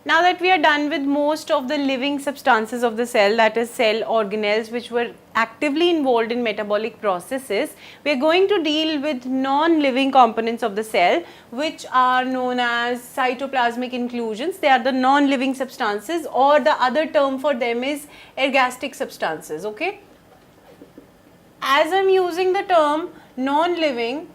Now that we are done with most of the living substances of the cell, that is cell organelles which were actively involved in metabolic processes, we are going to deal with non-living components of the cell which are known as cytoplasmic inclusions. They are the non-living substances, or the other term for them is ergastic substances. Okay. As I am using the term non-living,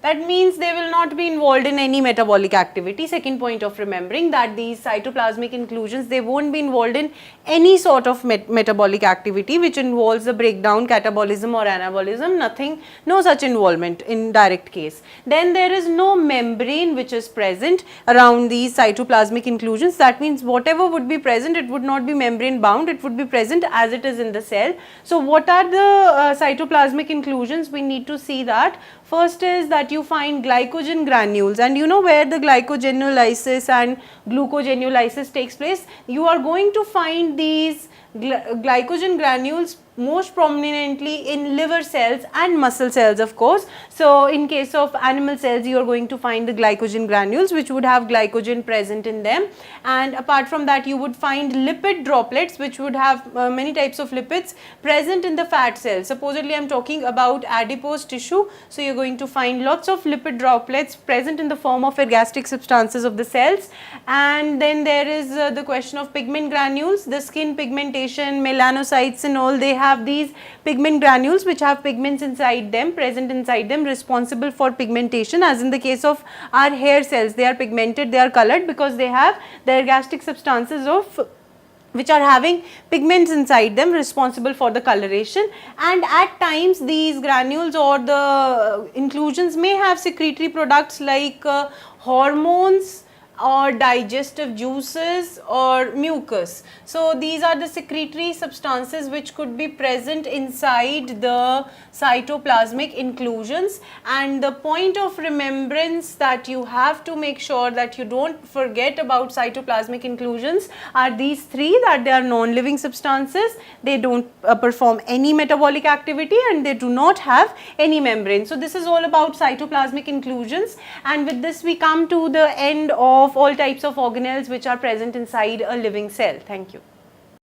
that means they will not be involved in any metabolic activity. Second point of remembering that these cytoplasmic inclusions, they won't be involved in any sort of metabolic activity which involves the breakdown, catabolism or anabolism, nothing, no such involvement in direct case. Then there is no membrane which is present around these cytoplasmic inclusions. That means whatever would be present, it would not be membrane bound, it would be present as it is in the cell. So what are the cytoplasmic inclusions? We need to see that. First is that you find glycogen granules, and you know where the glycogenolysis and glucogenolysis takes place. You are going to find these glycogen granules most prominently in liver cells and muscle cells, of course. So in case of animal cells, you are going to find the glycogen granules which would have glycogen present in them, and apart from that you would find lipid droplets which would have many types of lipids present in the fat cells. Supposedly I am talking about adipose tissue, so you are going to find lots of lipid droplets present in the form of ergastic substances of the cells. And then there is the question of pigment granules, the skin pigmentation, melanocytes and all, they have these pigment granules which have pigments inside them, present inside them, responsible for pigmentation. As in the case of our hair cells, they are pigmented, they are colored because they have the ergastic substances of which are having pigments inside them responsible for the coloration. And at times these granules or the inclusions may have secretory products like hormones or digestive juices or mucus. So these are the secretory substances which could be present inside the cytoplasmic inclusions. And the point of remembrance that you have to make sure that you don't forget about cytoplasmic inclusions are these three, that they are non-living substances, they don't perform any metabolic activity, and they do not have any membrane. So this is all about cytoplasmic inclusions, and with this we come to the end of all types of organelles which are present inside a living cell. Thank you.